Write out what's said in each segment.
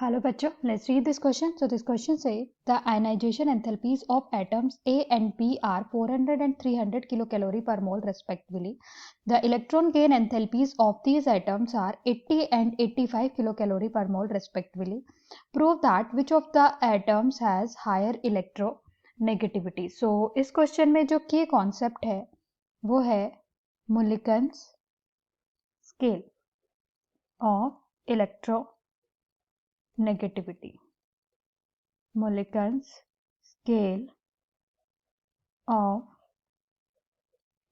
Hello बच्चों, let's read this question. So this question says the ionization enthalpies of atoms A and B are 400 and 300 kilocalorie per mole respectively. The electron gain enthalpies of these atoms are 80 and 85 kilocalorie per mole respectively. Prove that which of the atoms has higher electronegativity. So इस question में जो key concept है वो है Mulliken's scale of electronegativity. Mulliken's scale of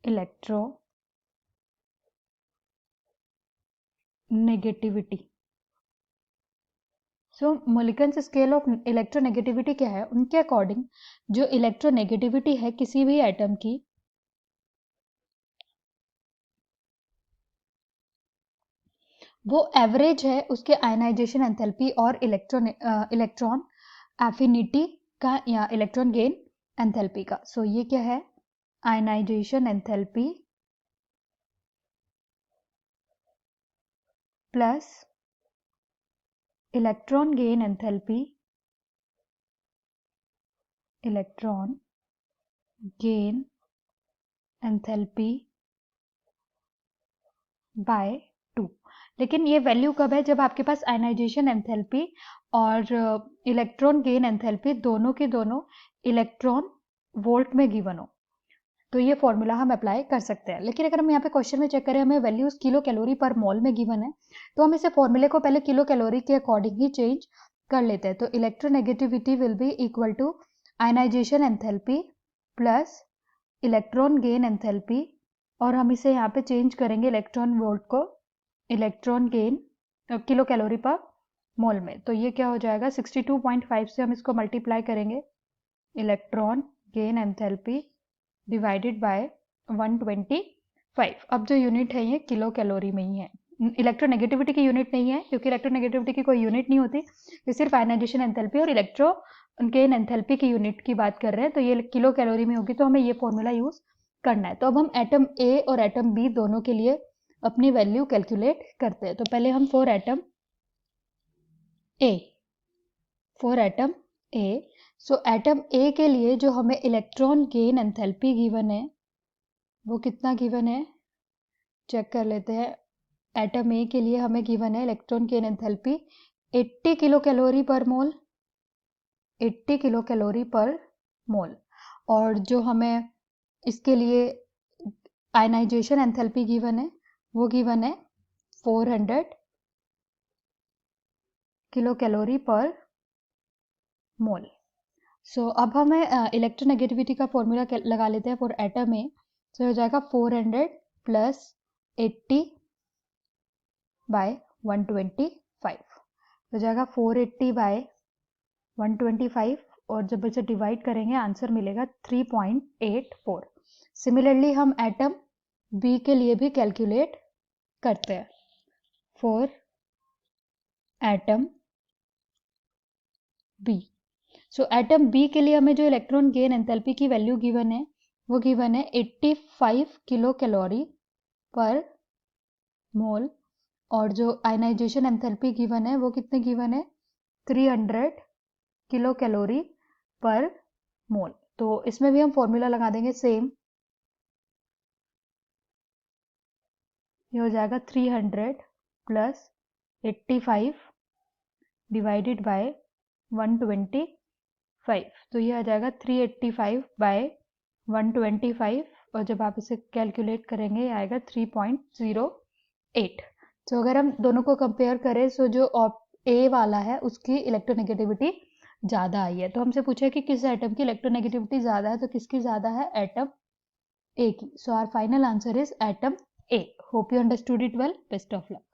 electronegativity. So Mulliken's scale of electronegativity क्या है? उनके according जो इलेक्ट्रोनेगेटिविटी है किसी भी एटम की वो एवरेज है उसके आयनाइजेशन एंथैल्पी और इलेक्ट्रॉन एफिनिटी का या इलेक्ट्रॉन गेन एंथैल्पी का. सो ये क्या है? Ionization enthalpy plus electron gain enthalpy, electron gain enthalpy by 2. लेकिन ये वैल्यू कब है? जब आपके पास आयनाइजेशन एंथैल्पी और इलेक्ट्रॉन गेन एंथैल्पी दोनों के दोनों इलेक्ट्रॉन वोल्ट में गिवन हो, तो ये फॉर्मूला हम अप्लाई कर सकते हैं. लेकिन अगर हम यहाँ पे क्वेश्चन में चेक करें हमें वैल्यूज किलो कैलोरी पर मोल में गिवन है, तो हम इसे फॉर्मूले को पहले किलो कैलोरी के अकॉर्डिंग ही चेंज कर लेते हैं. तो electronegativity will be equal to ionization enthalpy plus electron gain enthalpy, और हम इसे यहाँ पे चेंज करेंगे इलेक्ट्रॉन वोल्ट को इलेक्ट्रॉन गेन किलो कैलोरी पर मोल में. तो ये क्या हो जाएगा? 62.5 से हम इसको मल्टीप्लाई करेंगे electron gain enthalpy divided by 125. अब जो यूनिट है ये किलो कैलोरी में ही है, इलेक्ट्रोनेगेटिविटी की यूनिट नहीं है, क्योंकि इलेक्ट्रोनेगेटिविटी की कोई यूनिट नहीं होती. ये सिर्फ आयनाइजेशन एंथैल्पी और इलेक्ट्रॉन गेन एंथैल्पी की यूनिट की बात कर रहे हैं, तो ये किलो कैलोरी में होगी, तो हमें ये फॉर्मूला यूज करना है. तो अब हम एटम ए और एटम बी दोनों के लिए अपनी वैल्यू कैलकुलेट करते हैं. तो पहले हम for atom A, so atom A के लिए जो हमें इलेक्ट्रॉन गेन एंथैल्पी गिवन है वो कितना गिवन है चेक कर लेते हैं. एटम ए के लिए हमें गिवन है electron gain enthalpy 80 kilo calorie पर मोल, 80 किलो कैलोरी पर मोल. और जो हमें इसके लिए आयनाइजेशन एंथैल्पी गिवन है वो गिवन है 400 किलो कैलोरी पर मोल. सो अब हमें इलेक्ट्रोनेगेटिविटी का फॉर्मूला लगा लेते हैं फॉर एटम ए. तो हो जाएगा 400 प्लस 80 बाय 125 हो जाएगा 480 बाय 125, और जब इसे डिवाइड करेंगे आंसर मिलेगा 3.84. सिमिलरली हम एटम बी के लिए भी कैलकुलेट करते हैं. For atom B, so atom B के लिए हमें जो इलेक्ट्रॉन गेन एंथैल्पी की वैल्यू गिवन है वो गिवन है 85 किलो कैलोरी पर मोल, और जो आयनाइजेशन एंथैल्पी गिवन है वो कितने गिवन है? 300 किलो कैलोरी पर मोल. तो इसमें भी हम फॉर्मूला लगा देंगे सेम. ये हो जाएगा 300 प्लस 85 डिवाइडेड बाय 125. तो ये आ जाएगा 385 बाय 125, और जब आप इसे कैलकुलेट करेंगे आएगा 3.08. तो अगर हम दोनों को कंपेयर करें, सो जो ए वाला है उसकी इलेक्ट्रोनेगेटिविटी ज़्यादा आई है. तो हमसे पूछा है कि किस एटम की इलेक्ट्रोनेगेटिविटी ज़्यादा है, तो किसकी ज़्यादा है? एटम ए की. So our final answer is atom A. Hope you understood it well. Best of luck.